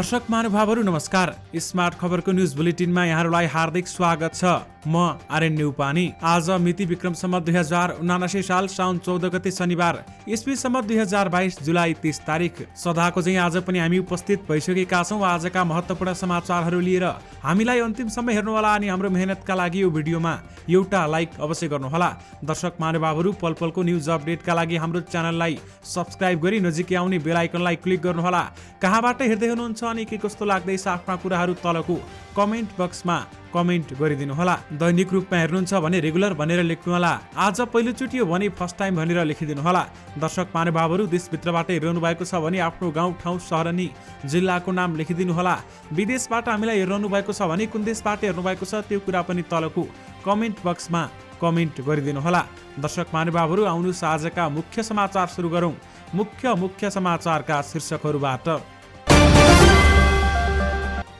दर्शक महानुभावहरू नमस्कार। स्मार्ट खबरको न्युज बुलेटिनमा यहाँहरूलाई हार्दिक स्वागत छ। म आर्यन न्युपानी। आज मिति विक्रम सम्वत 2079 साल साउन 14 गते शनिबार, ईस्वी सम्वत 2022 जुलाई 30 तारिक। सदाको चाहिँ आज पनि हामी उपस्थित भइसकेका छौँ आजका महत्त्वपूर्ण समाचारहरू लिएर। हामीलाई अन्तिमसम्म हेर्नुहोला अनि हाम्रो मेहनतका लागि यो भिडियोमा एउटा लाइक अवश्य गर्नुहोला। दर्शक महानुभावहरू पल पलको न्युज अपडेटका लागि हाम्रो च्यानललाई सब्स्क्राइब गरी नजिकै आउने बेल आइकनलाई क्लिक गर्नुहोला। कहाँबाट हेर्दै हुनुहुन्छ अनि के कस्तो लाग्दैछ आफ्ना कुराहरू तलको कमेन्ट बक्समा कमेन्ट गरिदिनुहोला। दैनिक रूपमा हेर्नुहुन्छ भने रेगुलर भनेर लेख्नुहोला। आज पहिलोचोटि हो भने फर्स्ट टाइम भनेर लेखिदिनुहोला। दर्शक महानुभावहरू देशभित्रबाट हेरिरहनु भएको छ भने आफ्नो गाउँ ठाउँ सहर अनि जिल्लाको नाम लेखिदिनुहोला। विदेशबाट हामीलाई हेरिरहनु भएको छ भने कुन देशबाट हेर्नु भएको छ त्यो कुरा पनि तलको कमेन्ट बक्समा कमेन्ट गरिदिनुहोला। दर्शक महानुभावहरू आउनुहोस् आजका मुख्य समाचार सुरु गरौँ। मुख्य समाचारका शीर्षकहरूबाट।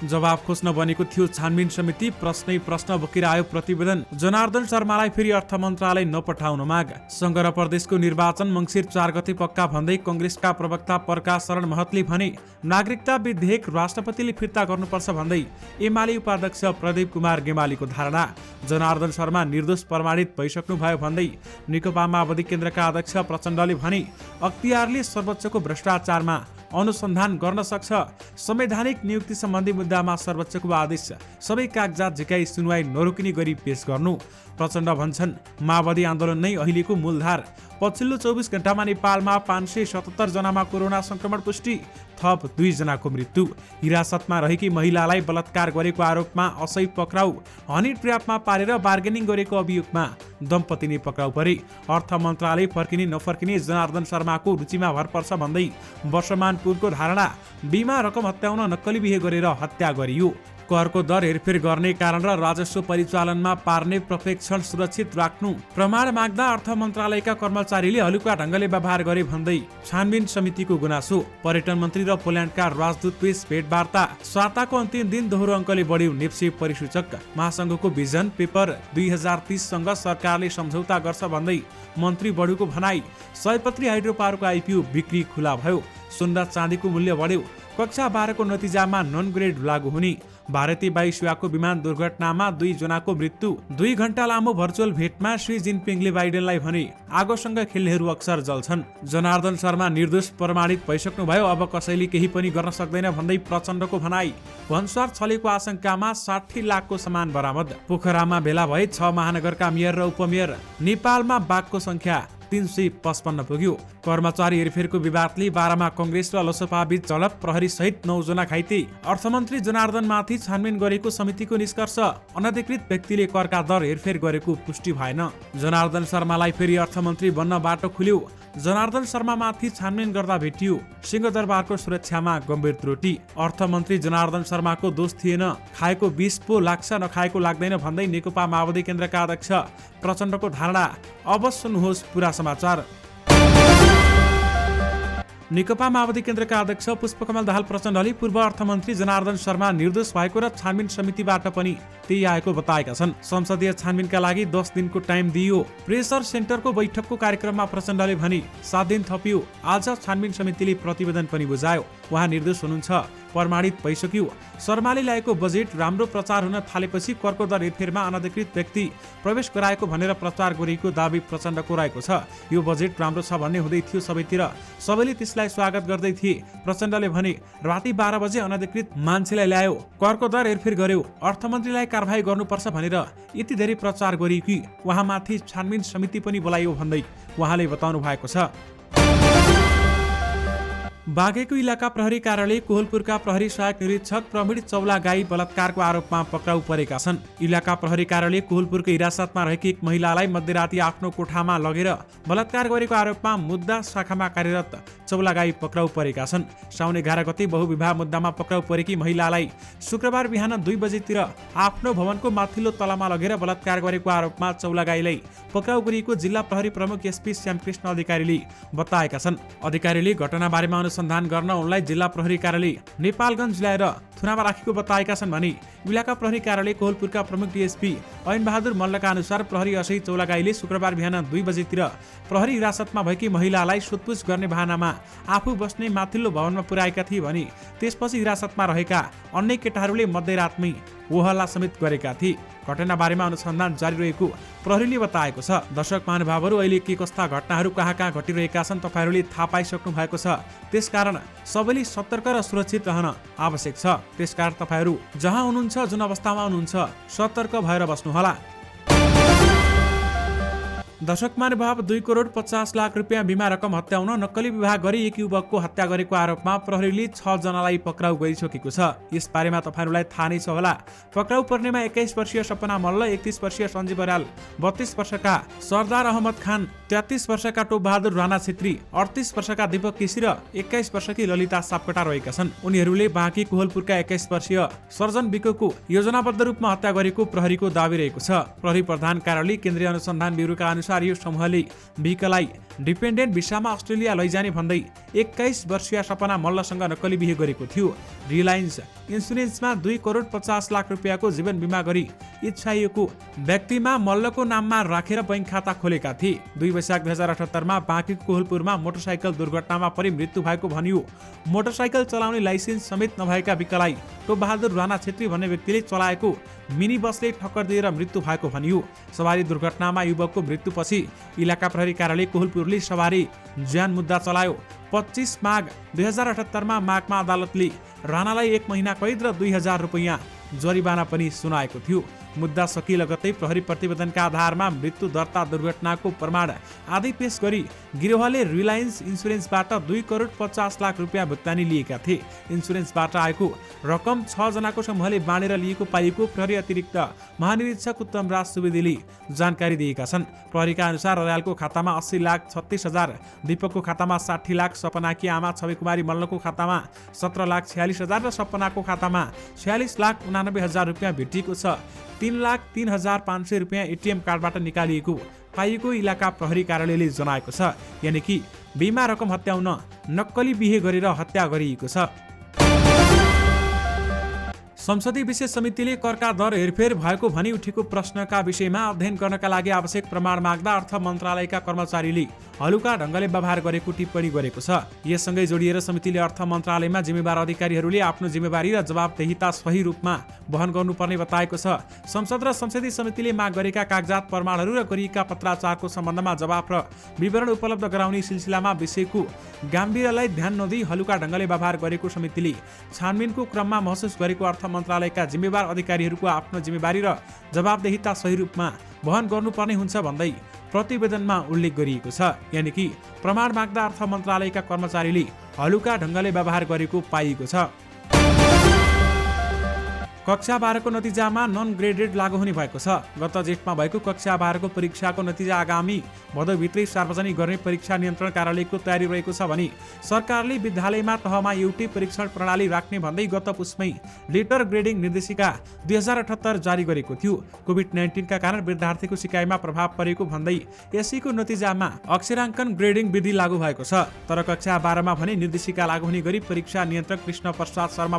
जवाब खोज्न बनेको थियो छानबिन समिति, प्रश्नै प्रश्न बोकेर आयो प्रतिवेदन। जनार्दन शर्मालाई फेरि अर्थ मन्त्रालय नपठाउन माग। संघ र प्रदेशको निर्वाचन मङ्सिर 4 गते पक्का भन्दै कंग्रेसका प्रवक्ता प्रकाश शरण महतले भने नागरिकता विधेयक राष्ट्रपतिले फिर्ता गर्नुपर्छ भन्दै एमाले उपाध्यक्ष प्रदीप कुमार गेमालीको धारणा। जनार्दन शर्मा निर्दोष प्रमाणित भइसक्नुभयो भन्दै नेकपा माओवादी केन्द्रका अध्यक्ष प्रचण्डले भने अख्तियारले सर्वोच्चको भ्रष्टाचारमा अनुसन्धान गर्न सक्छ। संवैधानिक नियुक्ति सम्बन्धी मुद्दामा सर्वोच्चको आदेश सबै कागजात झिकाई सुनवाई नरोकिने गरी पेश गर्नु। प्रचण्ड भन्छन् माओवादी आन्दोलन नै अहिलेको मूलधार। पछिल्लो 24 घण्टामा नेपालमा 577 जनामा कोरोना संक्रमण पुष्टि, थप 2 जनाको मृत्यु। हिरासतमा रहेकी महिलालाई बलात्कार गरेको आरोपमा असै पक्राउ। हनी ट्र्यापमा पारेर बार्गेनिङ गरेको अभियोगमा दम्पति नै पक्राउ परे। अर्थ मन्त्रालय फर्किने नफर्किने जनार्दन शर्माको रुचिमा भर पर्छ भन्दै वर्षमानपुरको धारणा। बीमा रकम हत्याउन नक्कली बिहे गरेर हत्या गरियो। करको दर हेरफेर गर्ने कारण र राजस्व परिचालनमा पार्ने प्रपेक्षण सुरक्षित राख्नु प्रमाण माग्दा अर्थ मन्त्रालयका कर्मचारीले हलुका ढङ्गले व्यवहार गरे भन्दै छानबिन समितिको गुनासो। पर्यटन मन्त्री र पोल्यान्डका राजदूतबीच भेटवार्ता। स्वाताको अन्तिम दिन दोहोरो अङ्कले बढ्यो नेप्से परिसूचक। महासङ्घको भिजन पेपर 2030 सँग सरकारले सम्झौता गर्छ भन्दै मन्त्री बढुको भनाई। सयपत्री हाइड्रोपावरको आइपिओ बिक्री खुला भयो। सुन र चाँदीको मूल्य बढ्यो। कक्षा 12 को नतिजामा नन ग्रेड लागू हुने। भारतीय वायु सेवाको विमान दुर्घटनामा 2 जनाको मृत्यु। 2 घण्टा लामो भर्चुअल भेटमा श्री जिनपिङले बाइडेनलाई भने आगोसँग खेल्नेहरू अक्सर जल्छन्। जनार्दन शर्मा निर्दोष प्रमाणित भइसक्नु भयो, अब कसैले केही पनि गर्न सक्दैन भन्दै प्रचण्डको भनाई। भन्सार छलेको आशंकामा 60 लाखको सामान बरामद। पोखरामा भेला भए 6 महानगरका मेयर र उपमेयर। नेपालमा बाघको संख्या 355 पुग्यो। कर्मचारी हेरफेरको विवादले 12 मा कंग्रेस र लोसपा बीच झडप, प्रहरी सहित 9 जना घाइते। अर्थमन्त्री जनार्दनमाथि छानबिन गरेको समितिको निष्कर्ष अनधिकृत व्यक्तिले करका दर हेरफेर गरेको पुष्टि भएन। जनार्दन शर्मालाई फेरि अर्थमन्त्री बन्न बाटो खुल्यो। जनार्दन शर्मामाथि छानबिन गर्दा भेटियो सिंहदरबारको सुरक्षामा गम्भीर त्रुटि। अर्थमन्त्री जनार्दन शर्माको दोष थिएन, खाएको विष पो लाग्छ नखाएको लाग्दैन भन्दै नेकपा माओवादी केन्द्रका अध्यक्ष प्रचण्डको धारणा। अब सुन्नुहोस् पुरा समाचार। नेकपा माओवादी केन्द्रका अध्यक्ष पुष्पकमल दाहाल प्रचण्डले पूर्व अर्थमन्त्री जनार्दन शर्मा निर्दोष भएको र छानबिन समितिबाट पनि त्यही आएको बताएका छन्। संसदीय छानबिनका लागि 10 दिनको टाइम दिइयो। प्रेसर सेन्टरको बैठकको कार्यक्रममा प्रचण्डले भने 7 दिन थपियो। आज छानबिन समितिले प्रतिवेदन पनि बुझायो। उहाँ निर्दोष हुनुहुन्छ, प्रमाणित भइसक्यो। शर्माले ल्याएको बजेट राम्रो प्रचार हुन थालेपछि करको दर हेरफेरमा अनधिकृत व्यक्ति प्रवेश गराएको भनेर प्रचार गरिएको दाबी प्रचण्डको रहेको छ। यो बजेट राम्रो छ भन्ने हुँदै थियो सबैतिर, सबैले त्यसलाई स्वागत गर्दै थिए। प्रचण्डले भने राति 12 बजे अनधिकृत मान्छेलाई ल्यायो, करको दर हेरफेर गर्यो, अर्थमन्त्रीलाई कारबाही गर्नुपर्छ भनेर यति धेरै प्रचार गरियो कि उहाँमाथि छानबिन समिति पनि बोलाइयो भन्दै उहाँले बताउनु भएको छ। बागेको इलाका प्रहरी कार्यालय कोहलपुरका प्रहरी सहायक निरीक्षक प्रवीण चौलागाई बलात्कारको आरोपमा पक्राउ परेका छन्। इलाका प्रहरी कार्यालय कोहलपुरको हिरासतमा रहेकी एक महिलालाई मध्यराती आफ्नो कोठामा लगेर बलात्कार गरेको आरोपमा मुद्दा शाखामा कार्यरत चौलागाई पक्राउ परेका छन्। साउन 11 गते बहुविवाह मुद्दामा पक्राउ परेकी महिलालाई शुक्रबार बिहान 2 बजेतिर आफ्नो भवनको माथिल्लो तलामा लगेर बलात्कार गरेको आरोपमा चौलागाईलाई पक्राउ गरिएको जिल्ला प्रहरी प्रमुख एसपी श्यामकृष्ण अधिकारीले बताएका छन्। अधिकारीले घटना बारेमा अनुसन्धान गर्न उनलाई जिल्ला प्रहरी कार्यालय नेपालगञ्ज ल्याएर थुनामा राखेको बताएका छन् भने इलाका प्रहरी कार्यालय कोहलपुरका प्रमुख डीएसपी ऐन बहादुर मल्लका अनुसार प्रहरी असै चौलागाईले शुक्रबार बिहान 2 बजेतिर प्रहरी हिरासतमा भएकी महिलालाई सोधपुछ गर्ने बहानामा आफू बस्ने माथिल्लो भवनमा पुर्याएका थिए भने त्यसपछि हिरासतमा रहेका अन्य केटाहरूले मध्यरातमै होहल्ला समेत गरेका थिए। घटना बारेमा अनुसन्धान जारी रहेको प्रहरीले बताएको छ। दर्शक महानुभावहरू, अहिले के कस्ता घटनाहरू कहाँ कहाँ घटिरहेका छन् तपाईँहरूले थाहा पाइसक्नु भएको छ। त्यसकारण सबैले सतर्क र सुरक्षित रहन आवश्यक छ। त्यसकारण तपाईँहरू जहाँ हुनुहुन्छ, जुन अवस्थामा हुनुहुन्छ, सतर्क भएर बस्नुहोला। दर्शक महानुभाव, 2 करोड 50 लाख रुपियाँ बिमा रकम हत्याउन नक्कली विवाह गरी एक युवकको हत्या गरेको आरोपमा प्रहरीले 6 जनालाई पक्राउ गरिसकेको छ। यस बारेमा तपाईँहरूलाई थाहा नै छ होला। पक्राउ पर्नेमा 21 वर्षीय सपना मल्ल, 31 वर्षीय सञ्जीव बराल, 32 वर्षका सरदार अहमद खान, 33 वर्षका टोप बहादुर राणा छेत्री, 38 वर्षका दीपक केसी र 21 वर्षकी ललिता सापकोटा रहेका छन्। उनीहरूले बाँकी कोहलपुरका 21 वर्षीय सर्जन विकोको योजनाबद्ध रूपमा हत्या गरेको प्रहरीको दाबी रहेको छ। प्रहरी प्रधान कार्यालय केन्द्रीय अनुसन्धान ब्युरोका अनुसार यो समूहले विकलाई डिपेन्डेन्ट भिसामा अस्ट्रेलिया लैजाने भन्दै 21 वर्षीय सपना मल्लसँग नक्कली बिहे गरेको थियो। रिलायन्स इन्सुरेन्समा 2 करोड 50 लाख रुपियाँको जीवन बिमा गरी इच्छाइएको व्यक्तिमा मल्लको नाममा राखेर बैंक खाता खोलेका थिए। 2 वैशाख 2078 बाँकी कोहलपुरमा मोटरसाइकल दुर्घटनामा परि मृत्यु भएको भनियो। मोटरसाइकल चलाउने लाइसेन्स समेत नभएका विकलाई टोप बहादुर राणा छेत्री भन्ने व्यक्तिले चलाएको मिनी बसले ठक्कर दिएर मृत्यु भएको भनियो। सवारी दुर्घटनामा युवकको मृत्युपछि इलाका प्रहरी कार्यालय कोहलपुरले सवारी ज्यान मुद्दा चलायो। 25 माघ 2078 माघमा अदालतले राणालाई 1 महिना कैद र 2000 रुपियाँ जरिवाना पनि सुनाएको थियो। मुद्दा सकिए लगत्तै प्रहरी प्रतिवेदनका आधारमा मृत्यु दर्ता दुर्घटनाको प्रमाण आदि पेश गरी गिरोहले रिलायन्स इन्सुरेन्सबाट 2 करोड 50 लाख रुपियाँ भुक्तानी लिएका थिए। इन्सुरेन्सबाट आएको रकम 6 जनाको समूहले बाँडेर लिएको पाइएको प्रहरी अतिरिक्त महानिरीक्षक उत्तम राज सुवेदीले जानकारी दिएका छन्। प्रहरीका अनुसार अर्यालको खातामा 80,36,000, दीपकको खातामा 60 लाख, सपनाकी आमा छवि कुमारी मल्लको खातामा 17,46,000 र सपनाको खातामा 46,89,000 रुपियाँ भेटिएको छ। 3,03,500 रुपियाँ एटिएम कार्डबाट निकालिएको पाइएको इलाका प्रहरी कार्यालयले जनाएको छ। यानि कि बिमा रकम हत्याउन नक्कली बिहे गरेर हत्या गरिएको छ। संसदीय विशेष समितिले करका दर हेरफेर भएको भनी उठेको प्रश्नका विषयमा अध्ययन गर्नका लागि आवश्यक प्रमाण माग्दा अर्थ मन्त्रालयका कर्मचारीले हलुका ढङ्गले व्यवहार गरेको टिप्पणी गरेको छ। यससँगै जोडिएर समितिले अर्थ मन्त्रालयमा जिम्मेवार अधिकारीहरूले आफ्नो जिम्मेवारी र जवाबदेहिता सही रूपमा वहन गर्नुपर्ने बताएको छ। संसद र संसदीय समितिले माग गरेका कागजात, प्रमाणहरू र गरिएका पत्राचारको सम्बन्धमा जवाफ र विवरण उपलब्ध गराउने सिलसिलामा विषयको गाम्भीर्यलाई ध्यान नदिई हलुका ढङ्गले व्यवहार गरेको समितिले छानबिनको क्रममा महसुस गरेको अर्थ मन्त्रालयका जिम्मेवार अधिकारीहरूको आफ्नो जिम्मेवारी र जवाबदेहिता सही रूपमा वहन गर्नुपर्ने हुन्छ भन्दै प्रतिवेदनमा उल्लेख गरिएको छ। यानि कि प्रमाण माग्दा अर्थ मन्त्रालयका कर्मचारीले हलुका ढङ्गले व्यवहार गरेको पाइएको छ। कक्षा 12 को नतिजामा नन ग्रेडेड लागू हुने भएको छ। गत जेठमा भएको कक्षा 12 को परीक्षाको नतिजा आगामी भदौभित्रै सार्वजनिक गर्ने परीक्षा नियन्त्रण कार्यालयको तयारी रहेको छ भने सरकारले विद्यालयमा तहमा एउटै परीक्षण प्रणाली राख्ने भन्दै गत पुसमै लेटर ग्रेडिङ निर्देशिका 2078 जारी गरेको थियो। कोभिड-19 का कारण विद्यार्थीको सिकाइमा प्रभाव परेको भन्दै एसईको नतिजामा अक्षराङ्कन ग्रेडिङ विधि लागू भएको छ। तर कक्षा 12 मा भने निर्देशिका लागू हुने गरी परीक्षा नियन्त्रक कृष्ण प्रसाद शर्मा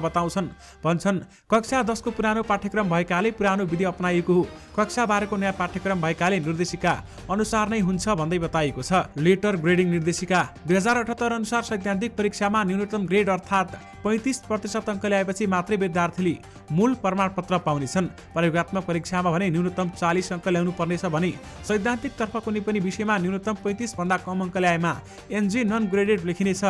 भन्छन् कक्षा 10 को पुरानो पाठ्यक्रम भएकाले पुरानो विधि अपनाइएको हो। कक्षा 12 को नयाँ पाठ्यक्रम भएकाले निर्देशिका अनुसार नै हुन्छ भन्दै बताइएको छ। लेटर ग्रेडिङ निर्देशिका 2078 अनुसार सैद्धान्तिक परीक्षामा न्यूनतम ग्रेड अर्थात् 35% अङ्क ल्याएपछि मात्रै विद्यार्थीले मूल प्रमाणपत्र पाउनेछन्। प्रयोगात्मक परीक्षामा भने न्यूनतम 40 अङ्क ल्याउनु पर्नेछ भने सैद्धान्तिक तर्फ कुनै पनि विषयमा न्यूनतम 35 भन्दा कम अङ्क ल्याएमा एनजी नन ग्रेडेड लेखिनेछ।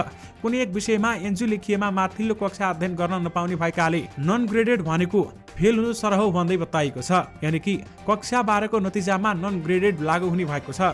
कुनै एक विषयमा एनजी लेखिएमा माथिल्लो कक्षा अध्ययन गर्न नपाउने भएकाले नन ग्रेडेड भनेको फेल हुनु सरह हो भन्दै बताइएको छ। यानि कि कक्षा 12 को नतिजामा नन ग्रेडेड लागू हुने भएको छ।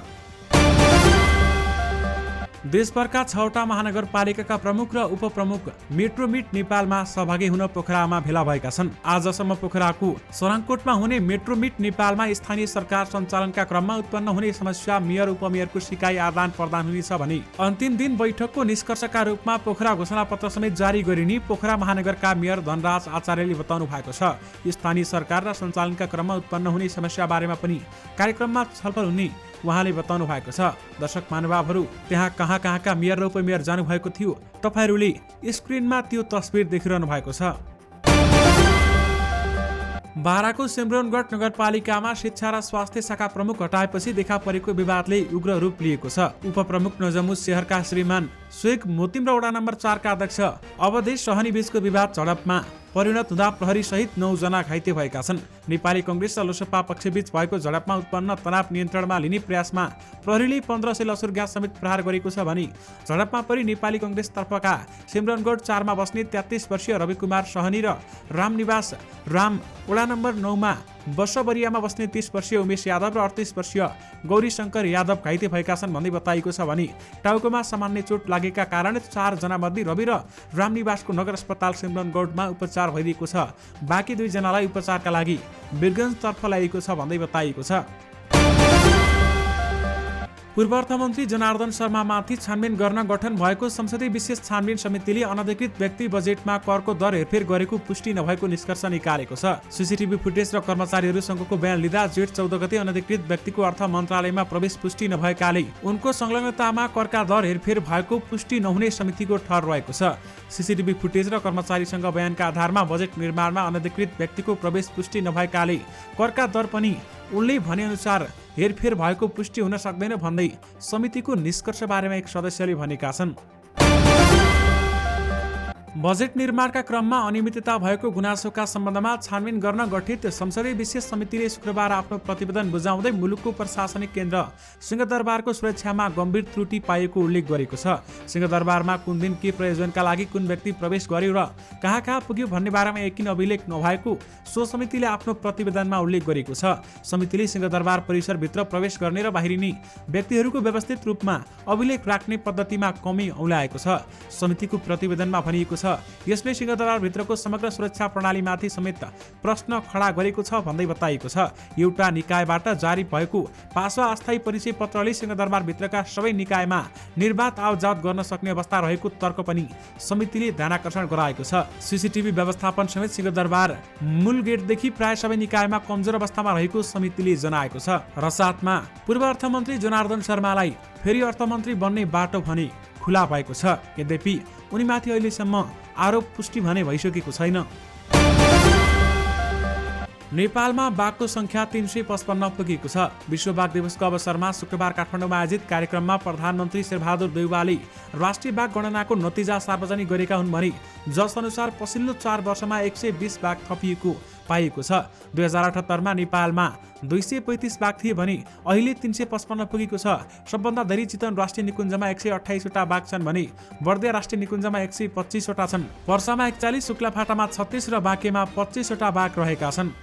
देशभरका 6वटा महानगरपालिकाका प्रमुख र उपप्रमुख मेट्रोमिट नेपालमा सहभागी हुन पोखरामा भेला भएका छन्। आजसम्म पोखराको सराङकोटमा हुने मेट्रोमिट नेपालमा स्थानीय सरकार सञ्चालनका क्रममा उत्पन्न हुने समस्या, मेयर उपमेयरको सिकाइ आदान प्रदान हुनेछ भने अन्तिम दिन बैठकको निष्कर्षका रूपमा पोखरा घोषणापत्र समेत जारी गरिने पोखरा महानगरका मेयर धनराज आचार्यले बताउनु भएको छ। स्थानीय सरकार र सञ्चालनका क्रममा उत्पन्न हुने समस्या बारेमा पनि कार्यक्रममा छलफल हुने उहाँले बताउनु भएको छ। दर्शक महानुभावहरू, त्यहाँ कहाँ कहाँ कहाँका मेयर र उपमेयर जानुभएको थियो। तपाईहरूले स्क्रिनमा त्यो तस्बिर देखिरहनु भएको छ। बाराको सिमरौनगढ नगरपालिकामा शिक्षा र स्वास्थ्य शाखा प्रमुख हटाएपछि देखा परेको विवादले उग्र रूप लिएको छ। उपप्रमुख नजमुस शहरका श्रीमान शेख मोतिम र वडा नम्बर 4 का अध्यक्ष अवधेश सहनी बीचको विवाद झडपमा परिणत हुँदा प्रहरी सहित 9 जना घाइते भएका छन्। नेपाली कांग्रेस र लोसपा पक्षबीच भएको झडपमा उत्पन्न तनाव नियन्त्रणमा लिने प्रयासमा प्रहरीले 1500 लसुर ग्यास समेत प्रहार गरेको छ भने झडपमा परि नेपाली कांग्रेस तर्फका सिमरौनगढ 4 मा बस्ने 33 वर्षीय रविकुमार सहनी र रामनिवास राम वडा नम्बर 9 मा बसबरियामा बस्ने 30 वर्षीय उमेश यादव र 38 वर्षीय गौरी शंकर यादव घाइते भएका छन् भन्दै बताइएको छ भने टाउकोमा सामान्य चोट लागेका कारण 4 जना मध्ये रवि र रामनिवासको नगर अस्पताल सिमरौनगढमा उपचार भइरहेको छ। बाँकी 2 जनालाई उपचारका लागि वीरगञ्जतर्फ ल्याइएको छ भन्दै बताइएको छ। पूर्व अर्थमन्त्री जनार्दन शर्मामाथि छानबिन गर्न गठन भएको संसदीय विशेष छानबिन समितिले अनधिकृत व्यक्ति बजेटमा करको दर हेरफेर गरेको पुष्टि नभएको निष्कर्ष निकालेको छ। सीसीटीभी फुटेज र कर्मचारीहरू संघको बयान लिँदा जेठ 14 गते अनधिकृत व्यक्तिको अर्थ मन्त्रालयमा प्रवेश पुष्टि नभएकाले उनको संलग्नतामा करका दर हेरफेर भएको पुष्टि नहुने समितिको ठहर रहेको छ। सीसीटीभी फुटेज र कर्मचारीसँग बयानका आधारमा बजेट निर्माणमा अनधिकृत व्यक्तिको प्रवेश पुष्टि नभएकाले करका दर पनि उनले भने अनुसार हेरफेर भएको पुष्टि हुन सक्दैन भन्दै समितिको निष्कर्ष बारेमा एक सदस्यले भनेका छन्। बजेट निर्माणका क्रममा अनियमितता भएको गुनासोका सम्बन्धमा छानबिन गर्न गठित संसदीय विशेष समितिले शुक्रबार आफ्नो प्रतिवेदन बुझाउँदै मुलुकको प्रशासनिक केन्द्र सिंहदरबारको सुरक्षामा गम्भीर त्रुटि पाएको उल्लेख गरेको छ। सिंहदरबारमा कुन दिन के प्रयोजनका लागि कुन व्यक्ति प्रवेश गर्यो र कहाँ कहाँ पुग्यो भन्ने बारेमा यकिन अभिलेख नभएको सो समितिले आफ्नो प्रतिवेदनमा उल्लेख गरेको छ। समितिले सिंहदरबार परिसरभित्र प्रवेश गर्ने र बाहिरिने व्यक्तिहरूको व्यवस्थित रूपमा अभिलेख राख्ने पद्धतिमा कमी औँल्याएको छ। समितिको प्रतिवेदनमा भनिएको छ यसले सिंहदरबार भित्रको समग्र सुरक्षा प्रणालीमाथि समेत प्रश्न खडा गरेको छ भन्दै बताइएको छ। एउटा निकायबाट जारी भएको पासवा अस्थायी परिचय पत्रले सिंहदरबार भित्रका सबै निकायमा निर्वाध आवजावत गर्न सक्ने अवस्था रहेको तर्क पनि समितिले ध्यानाकर्षण गराएको छ। सीसीटीभी व्यवस्थापन समेत सिंहदरबार मूल गेटदेखि प्राय सबै निकायमा कमजोर अवस्थामा रहेको समितिले जनाएको छ। र साथमा पूर्व अर्थमन्त्री जनार्दन शर्मालाई फेरि अर्थमन्त्री बन्ने बाटो भने खुला भएको छ। यद्यपि उनीमाथि अहिलेसम्म आरोप पुष्टि भने भइसकेको छैन। नेपालमा बाघको संख्या 355 पुगेको छ। विश्व बाघ दिवसको अवसरमा शुक्रबार काठमाडौँमा आयोजित कार्यक्रममा प्रधानमन्त्री शेरबहादुर देउवाले राष्ट्रिय बाघ गणनाको नतिजा सार्वजनिक गरेका हुन् भने जस अनुसार पछिल्लो 4 वर्षमा 120 बाघ थपिएको पाइएको छ। 2078 मा नेपालमा 235 बाघ थिए भने अहिले 355 पुगेको छ। सबभन्दा धेरै चितवन राष्ट्रिय निकुञ्जमा 128 वटा बाघ छन् भने बर्दिया राष्ट्रिय निकुञ्जमा 125 वटा छन्। पर्सामा 41, शुक्लाफाटामा 36 र बाँकेमा 25 वटा बाघ रहेका छन्।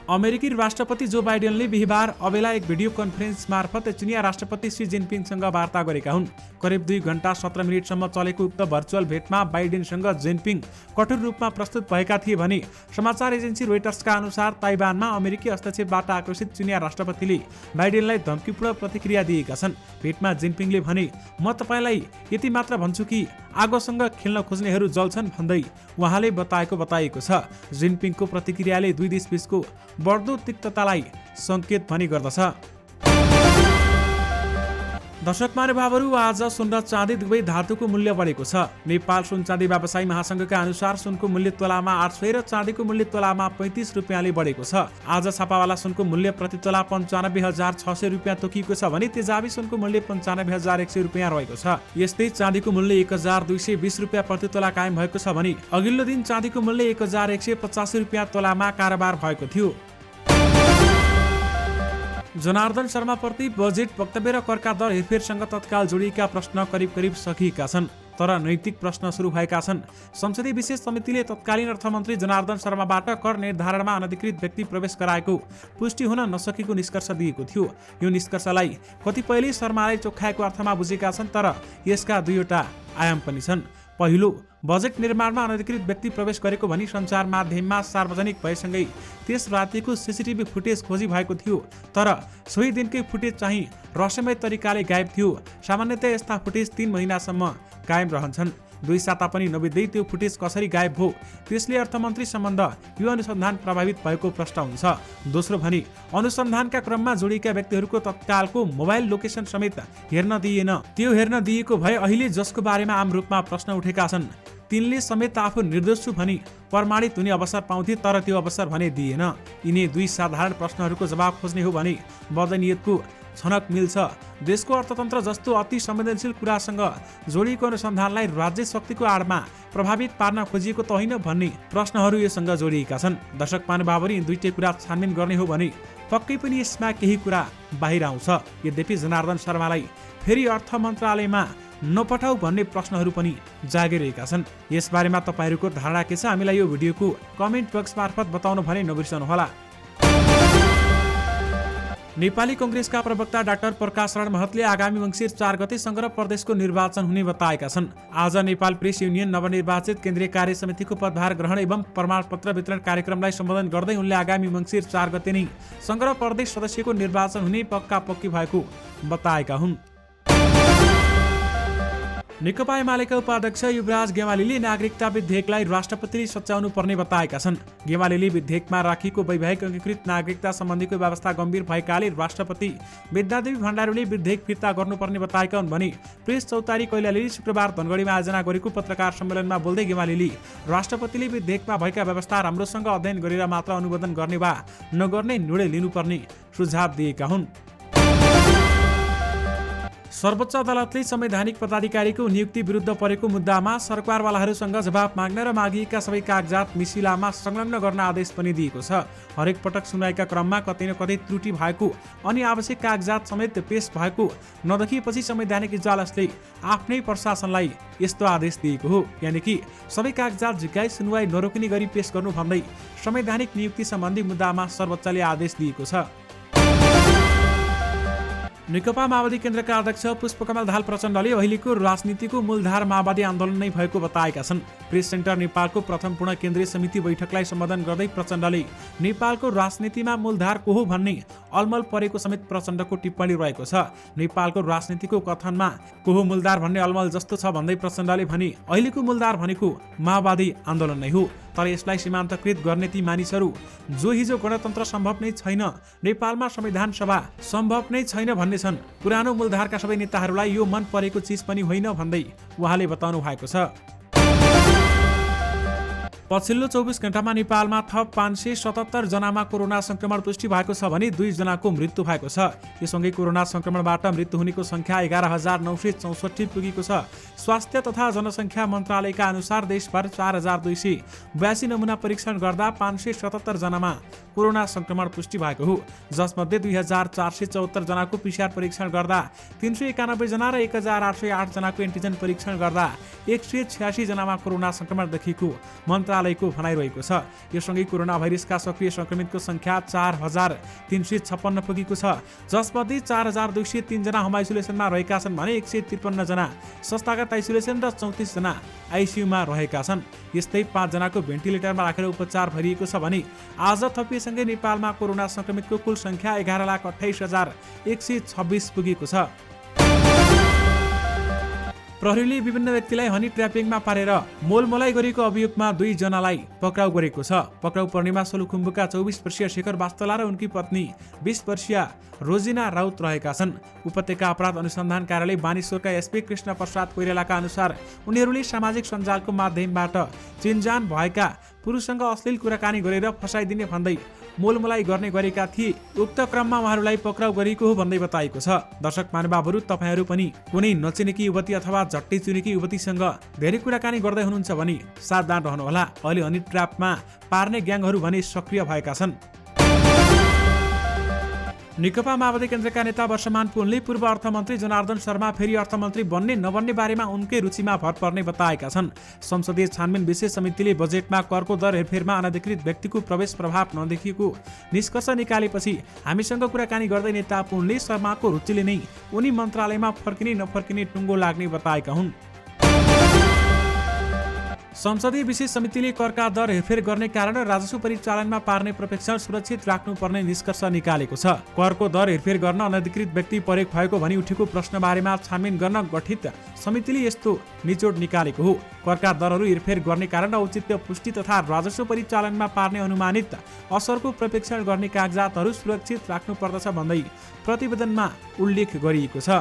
अमेरिकी राष्ट्रपति जो बाइडेनले बिहिबार अबेला एक भिडियो कन्फरेन्स मार्फत चिनिया राष्ट्रपति सी जिनपिङसँग वार्ता गरेका हुन्। करिब 2 घण्टा 17 मिनटसम्म चलेको उक्त भर्चुअल भेटमा बाइडेनसँग जिनपिङ कठोर रूपमा प्रस्तुत भएका थिए भने समाचार एजेन्सी रोइटर्सका अनुसार ताइवानमा अमेरिकी हस्तक्षेपबाट आक्रोशित चिनिया राष्ट्रपतिले बाइडेनलाई धम्कीपूर्ण प्रतिक्रिया दिएका छन्। भेटमा जिनपिङले भने म तपाईलाई यति मात्र भन्छु कि आगोसँग खेल्न खोज्नेहरू जल्छन् भन्दै उहाँले बताएको छ। जिनपिङको प्रतिक्रियाले दुई देशबीचको बढ्दो तिक्ततालाई संकेत पनि गर्दछ। दर्शक महानुभावहरू, आज सुन र चाँदी दुवै धातुको मूल्य बढेको छ। नेपाल सुन चाँदी व्यवसायी महासंघका अनुसार सुनको मूल्य तोलामा 800 र चाँदीको मूल्य तोलामा 35 रुपियाँले बढेको छ। आज छापावाला सुनको मूल्य प्रति तोला 95,600 रुपियाँ तोकिएको छ भने तेजाबी सुनको मूल्य 95,100 रुपियाँ रहेको छ। यस्तै चाँदीको मूल्य 1,220 रुपियाँ प्रति तोला कायम भएको छ भने अघिल्लो दिन चाँदीको मूल्य 1,185 रुपियाँ तोलामा कारोबार भएको थियो। जनार्दन शर्माप्रति बजेट वक्तव्य र करका दर हेरफेरसँग तत्काल जोडिएका प्रश्न करिब सकिएका छन्, तर नैतिक प्रश्न सुरु भएका छन्। संसदीय विशेष समितिले तत्कालीन अर्थमन्त्री जनार्दन शर्माबाट कर निर्धारणमा अनधिकृत व्यक्ति प्रवेश गराएको पुष्टि हुन नसकेको निष्कर्ष दिएको थियो। यो निष्कर्षलाई कतिपयले शर्मालाई चोखाएको अर्थमा बुझेका छन्, तर यसका दुईवटा आयाम पनि छन्। पहिलो, बजेट निर्माणमा अनधिकृत व्यक्ति प्रवेश गरेको भनी सञ्चार माध्यममा सार्वजनिक भएसँगै त्यस रातिको सीसीटीभी फुटेज खोजी भएको थियो, तर सोही दिनकै फुटेज चाहिँ रहस्यमय तरिकाले गायब थियो। सामान्यतया यस्ता फुटेज 3 महिनासम्म कायम रहन्छन्। 2 साता पनि नबित्दै त्यो फुटेज कसरी गायब भयो? त्यसले अर्थमन्त्री सम्बन्ध यो अनुसन्धान प्रभावित भएको प्रश्न हुन्छ। दोस्रो भने अनुसन्धानका क्रममा जोडिएका व्यक्तिहरूको तत्कालको मोबाइल लोकेसन समेत हेर्न दिइएन। त्यो हेर्न दिएको भए अहिले जसको बारेमा आम रूपमा प्रश्न उठेका छन् तिनले समेत आफू निर्दोष छु भनी प्रमाणित हुने अवसर पाउँथे, तर त्यो अवसर भने दिएन। यिनी 2 साधारण प्रश्नहरूको जवाब खोज्ने हो भने वदनीयतको छनक मिल्छ। देशको अर्थतन्त्र जस्तो अति संवेदनशील कुरासँग जोडिएको अनुसन्धानलाई राज्य शक्तिको आडमा प्रभावित पार्न खोजिएको त होइन भन्ने प्रश्नहरू योसँग जोडिएका छन्। दर्शक महानुभावहरू, यी दुईटै कुरा छानबिन गर्ने हो भने पक्कै पनि यसमा केही कुरा बाहिर आउँछ। यद्यपि जनार्दन शर्मालाई फेरि अर्थ मन्त्रालयमा नपठाऊ भन्ने प्रश्नहरू पनि जागिरहेका छन्। यसबारेमा तपाईँहरूको धारणा के छ? हामीलाई यो भिडियोको कमेन्ट बक्स मार्फत बताउनु भने नबिर्सनुहोला। नेपाली कांग्रेसका प्रवक्ता डाक्टर प्रकाश शरण महतले आगामी मङ्सिर 4 गते संघ प्रदेशको निर्वाचन हुने बताएका छन्। आज नेपाल प्रेस युनियन नवनिर्वाचित केन्द्रीय कार्य समितिको पदभार ग्रहण एवं प्रमाणपत्र वितरण कार्यक्रमलाई सम्बोधन गर्दै उनले आगामी मङ्सिर 4 गते नै संघ प्रदेश सदस्यको निर्वाचन हुने पक्की भएको बताएका हुन्। नेकपा एमालेका उपाध्यक्ष युवराज गेवालीले नागरिकता विधेयकलाई राष्ट्रपतिले सच्याउनु पर्ने बताएका छन्। गेवालीले विधेयकमा राखिएको वैवाहिक अङ्गीकृत नागरिकता सम्बन्धीको व्यवस्था गम्भीर भएकाले राष्ट्रपति विद्यादेवी भण्डारीले विधेयक फिर्ता गर्नुपर्ने बताएका हुन् भने प्रेस चौतारी कैलालीले शुक्रबार धनगढीमा आयोजना गरेको पत्रकार सम्मेलनमा बोल्दै गेवालीले राष्ट्रपतिले विधेयकमा भएका व्यवस्था राम्रोसँग अध्ययन गरेर मात्र अनुमोदन गर्ने वा नगर्ने निर्णय लिनुपर्ने सुझाव दिएका हुन्। सर्वोच्च अदालतले संवैधानिक पदाधिकारीको नियुक्ति विरुद्ध परेको मुद्दामा सरकारवालाहरूसँग जवाब माग्न र मागिएका सबै कागजात मिसिलामा संलग्न गर्न आदेश पनि दिएको छ। हरेक पटक सुनवाईका क्रममा कतै न कतै त्रुटि भएको अनि आवश्यक कागजात समेत पेश भएको नदेखिएपछि संवैधानिक इजलासले आफ्नै प्रशासनलाई यस्तो आदेश दिएको हो। यानि कि सबै कागजात झिकाई सुनवाई नरोकिने गरी पेश गर्नु भन्दै संवैधानिक नियुक्ति सम्बन्धी मुद्दामा सर्वोच्चले आदेश दिएको छ। नेकपा माओवादी केन्द्रका अध्यक्ष पुष्पकमल दाहाल प्रचण्डले अहिलेको राजनीतिको मूलधार माओवादी आन्दोलन नै भएको बताएका छन्। प्रेस सेन्टर नेपालको प्रथम पूर्ण केन्द्रीय समिति बैठकलाई सम्बोधन गर्दै प्रचण्डले नेपालको राजनीतिमा मूलधार को हो भन्ने अलमल परेको समेत प्रचण्डको टिप्पणी रहेको छ। नेपालको राजनीतिको कथनमा को हो मूलधार भन्ने अलमल जस्तो छ भन्दै प्रचण्डले भने अहिलेको मूलधार भनेको माओवादी आन्दोलन नै हो, तर यसलाई सीमान्तकृत गर्ने ती मानिसहरू जो हिजो गणतन्त्र सम्भव नै छैन, नेपालमा संविधान सभा सम्भव नै छैन भन्ने छन्। पुरानो मूलधारका सबै नेताहरूलाई यो मन परेको चिज पनि होइन भन्दै उहाँले बताउनु भएको छ। पछिल्लो 24 घण्टामा नेपालमा थप 577 जनामा कोरोना संक्रमण पुष्टि भएको छ भने 2 जनाको मृत्यु भएको छ। यससँगै कोरोना संक्रमणबाट मृत्यु हुनेको संख्या 11,964 पुगेको छ। स्वास्थ्य तथा जनसङ्ख्या मन्त्रालयका अनुसार देशभर 4,282 नमुना परीक्षण गर्दा 577 जनामा कोरोना संक्रमण पुष्टि भएको हो, जसमध्ये 2,474 जनाको PCR परीक्षण गर्दा 391 जना र 1,808 जनाको एन्टिजन परीक्षण गर्दा 186 जनामा कोरोना संक्रमण देखिएको मन्त्रालयको भनाइरहेको छ। यससँगै कोरोना भाइरसका सक्रिय संक्रमितको संख्या 4,356 पुगेको छ, जसमध्ये 4,203 जना होम आइसोलेसनमा रहेका छन् भने 153 जना संस्थागत आइसोलेसन र 34 जना आइसियुमा रहेका छन्। यस्तै 5 जनाको भेन्टिलेटरमा राखेर उपचार भइरहेको छ भने आज थपिएसँगै नेपालमा कोरोना संक्रमितको कुल संख्या 11,28,126 पुगेको छ। प्रहरीले विभिन्न व्यक्तिलाई हनी ट्र्यापिङमा पारेर मोलमोलाई गरेको अभियोगमा 2 जनालाई पक्राउ गरेको छ। पक्राउ पर्नेमा सोलुखुम्बुका 24 वर्षीय शेखर बास्तोला र उनकी पत्नी 20 वर्षीय रोजिना राउत रहेका छन्। उपत्यका अपराध अनुसन्धान कार्यालय बानेश्वरका एसपी कृष्ण प्रसाद कोइरालाका अनुसार उनीहरूले सामाजिक सञ्जालको माध्यमबाट चिनजान भएका पुरुषसँग अश्लील कुराकानी गरेर फसाइदिने भन्दै मोलमोलाई गर्ने गरेका थिए। उक्त क्रममा उहाँहरूलाई पक्राउ गरिएको हो भन्दै बताइएको छ। दर्शक महानुभावहरू, तपाईँहरू पनि कुनै नचिनेकी युवती अथवा झट्टै चुनेकी युवतीसँग धेरै कुराकानी गर्दै हुनुहुन्छ भने सावधान रहनुहोला। अहिले हनी ट्र्यापमा पार्ने ग्याङहरू भने सक्रिय भएका छन्। नेकपा माओवादी केन्द्रका नेता वर्षमान पुनले पूर्व अर्थमन्त्री जनार्दन शर्मा फेरि अर्थमन्त्री बन्ने नबन्ने बारेमा उनकै रुचिमा भर पर्ने बताएका छन्। संसदीय छानबिन विशेष समितिले बजेटमा करको दर हेरफेरमा अनधिकृत व्यक्तिको प्रवेश प्रभाव नदेखिएको निष्कर्ष निकालेपछि हामीसँग कुराकानी गर्दै नेता पुनले शर्माको रुचिले नै उनी मन्त्रालयमा फर्किने नफर्किने टुङ्गो लाग्ने बताएका हुन्। संसदीय विशेष समितिले करका दर हेरफेर गर्ने कारण राजस्व परिचालनमा पार्ने प्रोटेक्सन सुरक्षित राख्नुपर्ने निष्कर्ष निकालेको छ। करको दर हेरफेर गर्न अनधिकृत व्यक्ति प्रयोग भएको भनी उठेको प्रश्नबारेमा छानबिन गर्न गठित समितिले यस्तो निचोड निकालेको हो। करका दरहरू हेरफेर गर्ने कारण औचित्य पुष्टि तथा राजस्व परिचालनमा पार्ने अनुमानित असरको पर्यवेक्षण गर्ने कागजातहरू सुरक्षित राख्नुपर्दछ भन्दै प्रतिवेदनमा उल्लेख गरिएको छ।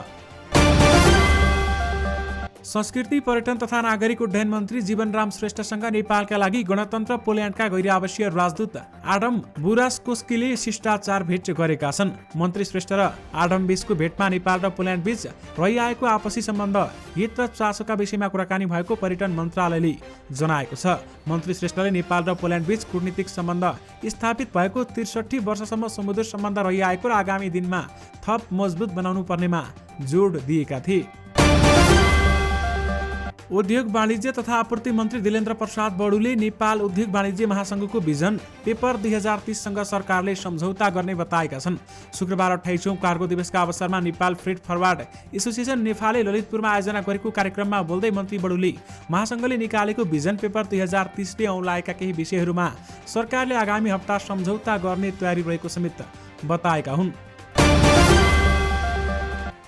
संस्कृति पर्यटन तथा नागरिक उड्डयन मन्त्री जीवनराम श्रेष्ठसँग नेपालका लागि गणतन्त्र पोल्यान्डका गैर आवासीय राजदूत आडम बुरासकोस्कीले शिष्टाचार भेट गरेका छन्। मन्त्री श्रेष्ठ र आडम बीचको भेटमा नेपाल र पोल्यान्ड बीच रहिआएको आपसी सम्बन्ध, हित र चासोका विषयमा कुराकानी भएको पर्यटन मन्त्रालयले जनाएको छ। मन्त्री श्रेष्ठले नेपाल र पोल्यान्ड बीच कूटनीतिक सम्बन्ध स्थापित भएको 63 वर्षसम्म समुद्र सम्बन्ध रहिआएको र आगामी दिनमा थप मजबुत बनाउनु पर्नेमा जोड दिएका थिए। उद्योग वाणिज्य तथा आपूर्ति मन्त्री दिलेन्द्र प्रसाद बडुले नेपाल उद्योग वाणिज्य महासंघको भिजन पेपर 2030 सँग सरकारले सम्झौता गर्ने बताएका छन्। शुक्रबार 28औं कार्गो दिवसका अवसरमा नेपाल फ्रेट फरवार्ड एसोसिएसन नेफाले ललितपुरमा आयोजना गरेको कार्यक्रममा बोल्दै मन्त्री बडुले महासंघले निकालेको भिजन पेपर 2030 ले औँलाएका केही विषयहरूमा सरकारले आगामी हप्ता सम्झौता गर्ने तयारी रहेको समेत बताएका हुन्।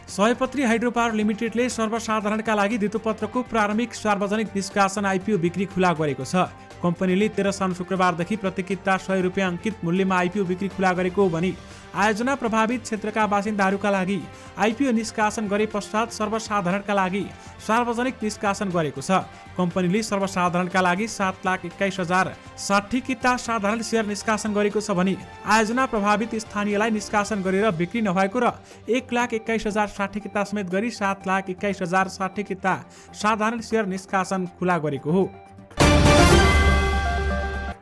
सयपत्री हाइड्रोपावर लिमिटेडले सर्वसाधारणका लागि धितोपत्रको प्रारम्भिक सार्वजनिक निष्कासन आइपिओ बिक्री खुला गरेको छ। कम्पनीले 13 साउन शुक्रबारदेखि प्रति किता 100 रुपियाँ अङ्कित मूल्यमा आइपिओ बिक्री खुला गरेको भनी आयोजना प्रभावित क्षेत्रका बासिन्दाहरूका लागि आइपिओ निष्कासन गरे पश्चात सर्वसाधारणका लागि सार्वजनिक निष्कासन गरेको छ। कम्पनीले सर्वसाधारणका लागि 7,21,060 किता साधारण सेयर निष्कासन गरेको छ भने आयोजना प्रभावित स्थानीयलाई निष्कासन गरेर बिक्री नभएको र 1,21,060 किता समेत गरी 7,21,060 किता साधारण सेयर निष्कासन खुला गरेको हो।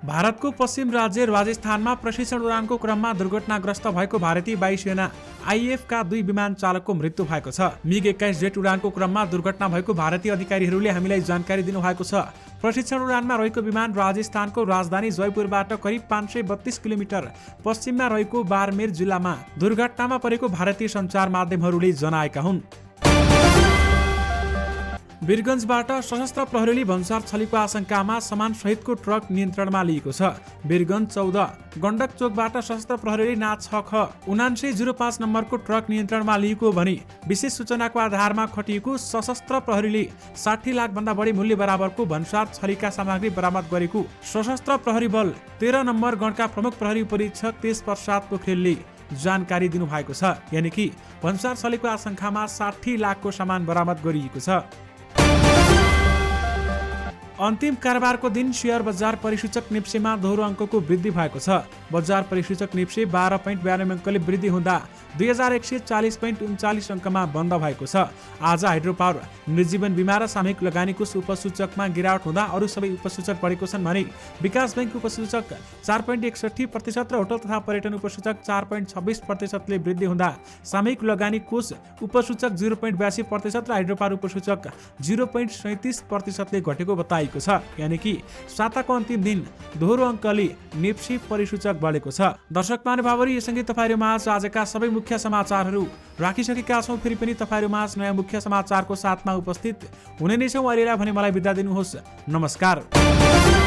भारतको पश्चिम राज्य राजस्थानमा प्रशिक्षण उडानको क्रममा दुर्घटनाग्रस्त भएको भारतीय वायुसेना आइएफका 2 विमान चालकको मृत्यु भएको छ। मिग 21 जेट उडानको क्रममा दुर्घटना भएको भारतीय अधिकारीहरूले हामीलाई जानकारी दिनुभएको छ। प्रशिक्षण उडानमा रहेको विमान राजस्थानको राजधानी जयपुरबाट करिब 532 किलोमिटर पश्चिममा रहेको बारमेर जिल्लामा दुर्घटनामा परेको भारतीय सञ्चार माध्यमहरूले जनाएका हुन्। वीरगञ्जबाट सशस्त्र प्रहरीले भन्सार छलीको आशंकामा सामान सहितको ट्रक नियन्त्रणमा लिएको छ। वीरगञ्ज 14 गण्डक चोकबाट सशस्त्र प्रहरीले ना 6ख7905 नम्बरको ट्रक नियन्त्रणमा लिएको भने विशेष सूचनाको आधारमा खटिएको सशस्त्र प्रहरीले 60 लाख भन्दा बढी मूल्य बराबरको भन्सार छलीका सामग्री बरामद गरेको सशस्त्र प्रहरी बल 13 नम्बर गणका प्रमुख प्रहरी परीक्षक तेज प्रसाद पोखरेलले जानकारी दिनुभएको छ। यानि कि भन्सार छलीको आशंकामा 60 लाखको सामान बरामद गरिएको छ। अन्तिम कारोबारको दिन शेयर बजार परिसूचक निप्सेमा दोहोरो अङ्कको वृद्धि भएको छ। बजार परिसूचक निप्से 12.92 अङ्कले वृद्धि हुँदा 2140.39 अङ्कमा बन्द भएको छ। आज हाइड्रोपावर, निर्जीवन बीमा र सामूहिक लगानीको उपसूचकमा गिरावट हुँदा अरू सबै उपसूचक बढेको छन् भने विकास बैंक उपसूचक 4.61% र होटल तथा पर्यटन उपसूचक 4.26% ले वृद्धि हुँदा सामूहिक लगानी कोष उपसूचक 0.82% र हाइड्रोपावर उपसूचक 0.37% ले घटेको बताइएको छ। यानि कि साताको अन्तिम दिन दोहोरो अङ्कले निप्से परिसूचक बढेको छ। दर्शक महानुभावहरू, यससँगै तपाईँहरूमा आजका सबै मुख्य समाचारहरू राखिसकेका छौँ। फेरि पनि तपाईँहरूमा नयाँ मुख्य समाचारको साथमा उपस्थित हुने नै छौँ। अहिलेलाई भने मलाई बिदा दिनुहोस्। नमस्कार।